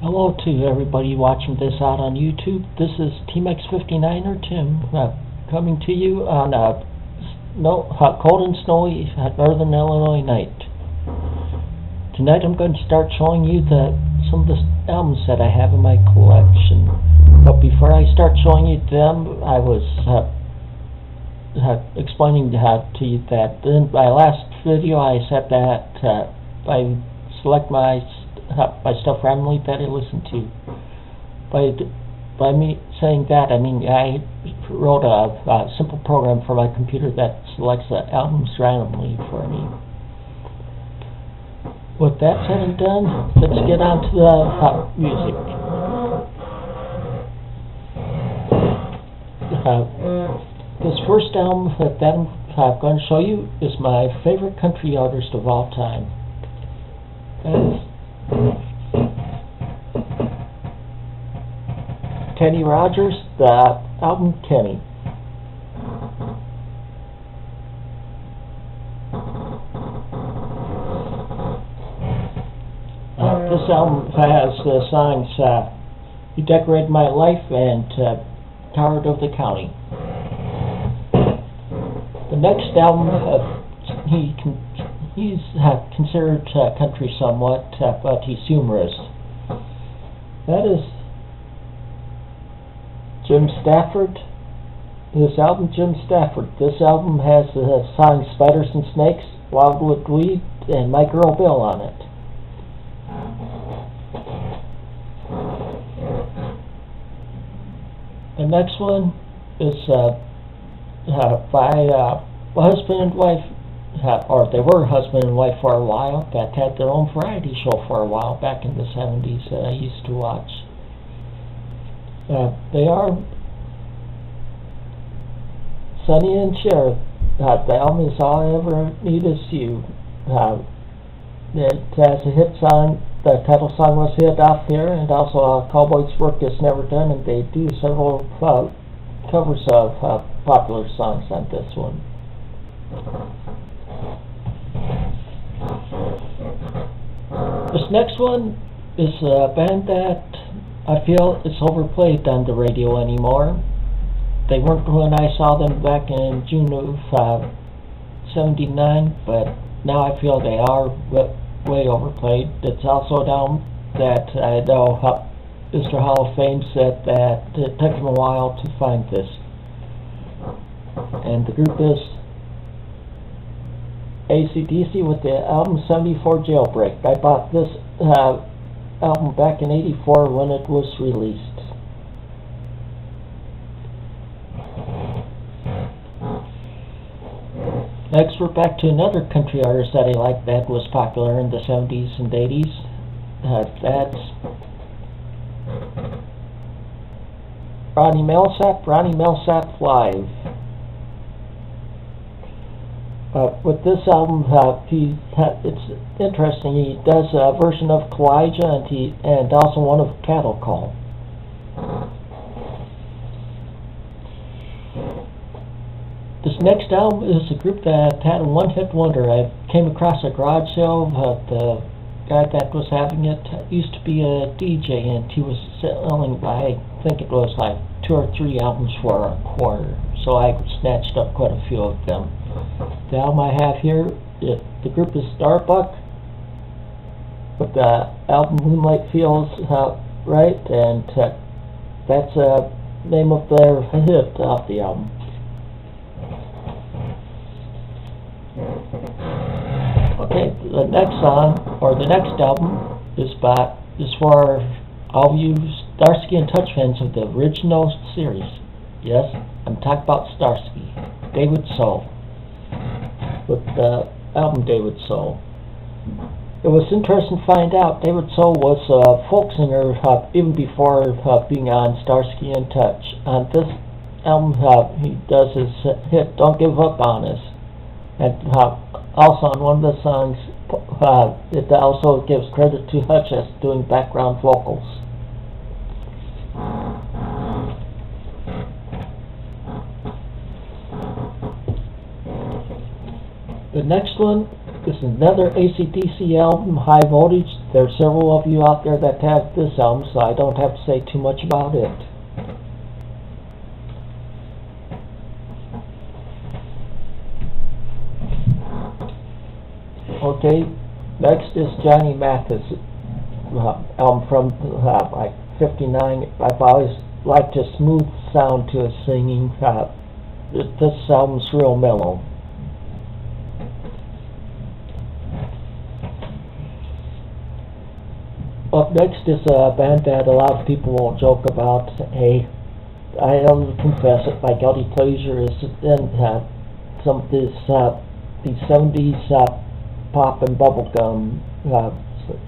Hello to everybody watching this out on YouTube. This is TMX59 or Tim coming to you on a cold and snowy northern Illinois night. Tonight I'm going to start showing you some of the albums that I have in my collection. But before I start showing you them, I was explaining to you that in my last video I said that I select my stuff randomly that I listen to. By me saying that, I mean I wrote a simple program for my computer that selects the albums randomly for me. With that said and done, let's get on to the music. This first album that I'm going to show you is my favorite country artist of all time. Kenny Rogers, the album Kenny. This album has the songs You Decorated My Life and Coward of the County. The next album, he's considered country somewhat, but he's humorous. That is Jim Stafford. This album, Jim Stafford. This album has the songs Spiders and Snakes, Wildwood Weed, and My Girl Bill on it. The next one is by husband and wife, or they were husband and wife for a while, that had their own variety show for a while back in the 70s that I used to watch. They are Sonny and Cher. The album is All I Ever Need Is You. It has a hit song. The title song was hit off there, and also Cowboy's Work Is Never Done, and they do several covers of popular songs on this one. This next one is a band that I feel is overplayed on the radio anymore. They weren't when I saw them back in June of '79, but now I feel they are way overplayed. It's also an album that I know Mr. Hall of Fame said that it took him a while to find this. And the group is AC/DC with the album 74 Jailbreak. I bought this album back in '84 when it was released. Next, we're back to another country artist that I liked that was popular in the 70s and 80s. That's Ronnie Milsap Live. With this album, it's interesting. He does a version of Kalijah and also one of Cattle Call. This next album is a group that had a one-hit wonder. I came across a garage sale. The guy that was having it used to be a DJ, and he was selling, I think it was like 2 or 3 albums for $25. So I snatched up quite a few of them. The album I have here, the group is Starbuck, but the album Moonlight Feels Right, and that's the name of their hit off the album. Okay, the next song, or the next album, is for all you Starsky and Hutch fans of the original series. Yes, I'm talking about Starsky, David Soul, with the album David Soul. It was interesting to find out David Soul was a folk singer even before being on Starsky and Hutch. On this album, he does his hit "Don't Give Up on Us," and also on one of the songs, it also gives credit to Hutch as doing background vocals. The next one is another AC/DC album, High Voltage. There's several of you out there that have this album, so I don't have to say too much about it. Okay, next is Johnny Mathis album from like 59. I've always liked his smooth sound to his singing. This album's real mellow. Up next is a band that a lot of people won't joke about. Hey, I'll confess it, my guilty pleasure is in some of these 70s pop and bubblegum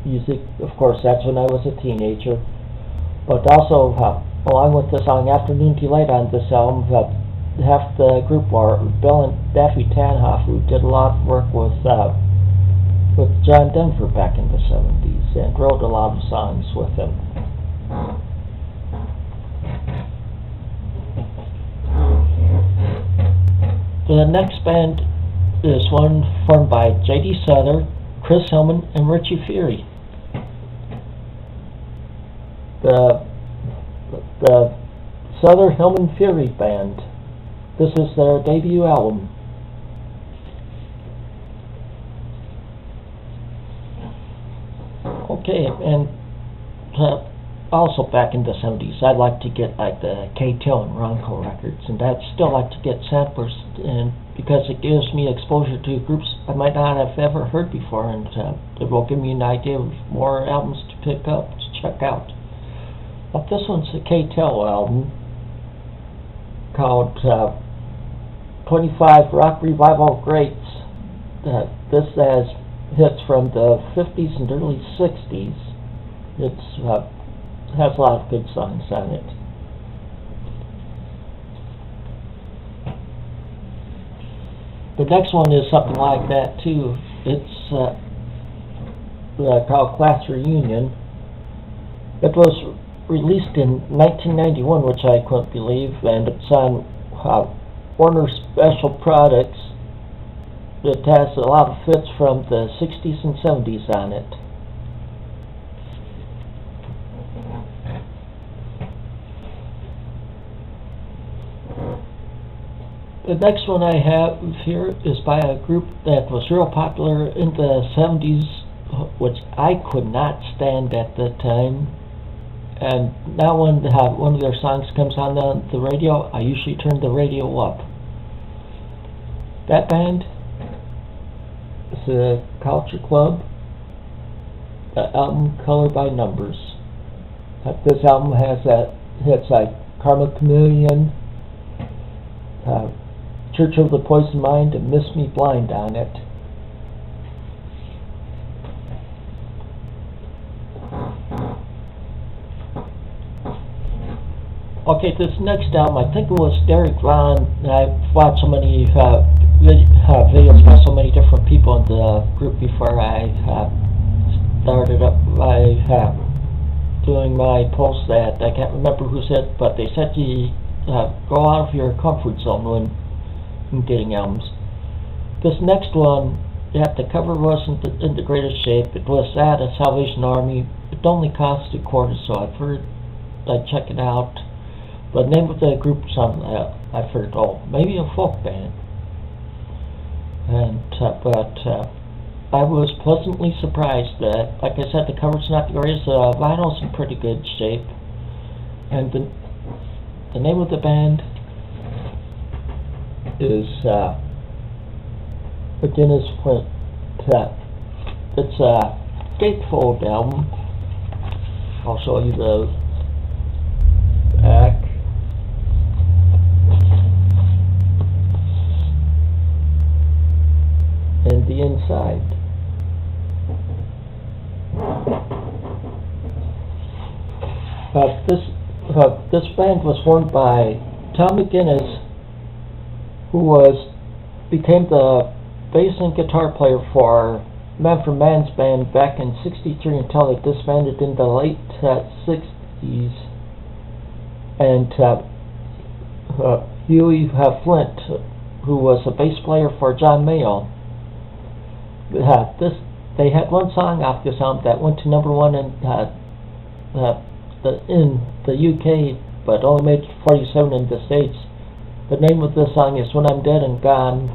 music. Of course, that's when I was a teenager. But also, along with the song Afternoon Delight on this album, half the group were Bill and Daffy Tanhoff, who did a lot of work with John Denver back in the 70s and wrote a lot of songs with him. The next band is one formed by J.D. Souther, Chris Hillman, and Richie Fury. The Souther Hillman Fury Band. This is their debut album. Okay, and also back in the 70s, I'd like to get like the K-Till and Ronco records, and I'd still like to get samplers, and because it gives me exposure to groups I might not have ever heard before, and it will give me an idea of more albums to pick up, to check out. But this one's a K-Till album called 25 Rock Revival Greats. This has hits from the 50s and early 60s. It has a lot of good songs on it. The next one is something like that too. It's called Class Reunion. It was released in 1991, which I couldn't believe, and it's on Warner Special Products. It has a lot of hits from the 60s and 70s on it. The next one I have here is by a group that was real popular in the 70s, which I could not stand at the time. And now when one of their songs comes on the radio, I usually turn the radio up. That band is the Culture Club. The album Color by Numbers. This album has hits like Karma Chameleon, Church of the Poison Mind, and Miss Me Blind on it. Okay, this next album, I think it was Derek Ron. I've watched so many videos by so many different people in the group before I started up by doing my post that I can't remember who said, but they said you go out of your comfort zone when getting albums. This next one, the cover wasn't in the greatest shape. It was at a Salvation Army. It only cost $0.25, so I've heard I'd check it out. The name of the group is something I've heard, maybe a folk band. And but I was pleasantly surprised that, like I said, the cover's not the greatest. Vinyl's in pretty good shape. And the name of the band is again is it's a gatefold album. I'll show you the back. And the inside. This band was formed by Tom McGinnis, who became the bass and guitar player for Man for Man's band back in '63 until they disbanded in the late '60s. And Huey Flint, who was a bass player for John Mayall. they had one song off this album that went to #1 in the UK, but only made 47 in the States. The name of this song is "When I'm Dead and Gone."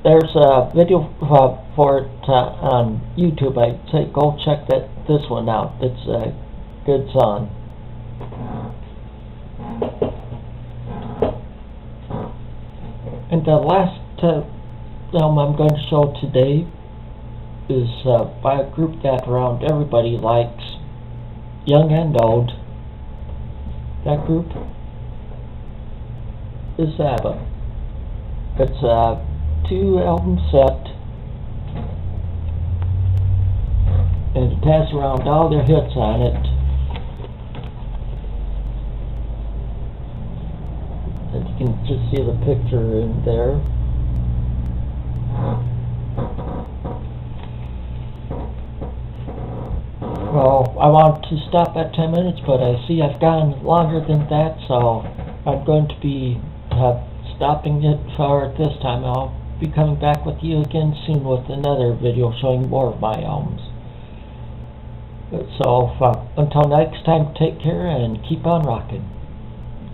There's a video for it on YouTube. I'd say go check this one out. It's a good song. And the last film I'm going to show today is by a group that around everybody likes, young and old. That group is ABBA. It's a 2-album set, and it has around all their hits on it. And you can just see the picture in there. Well, I want to stop at 10 minutes, but I see I've gone longer than that, so I'm going to be stopping it for this time. I'll be coming back with you again soon with another video showing more of my albums. So until next time, take care and keep on rocking.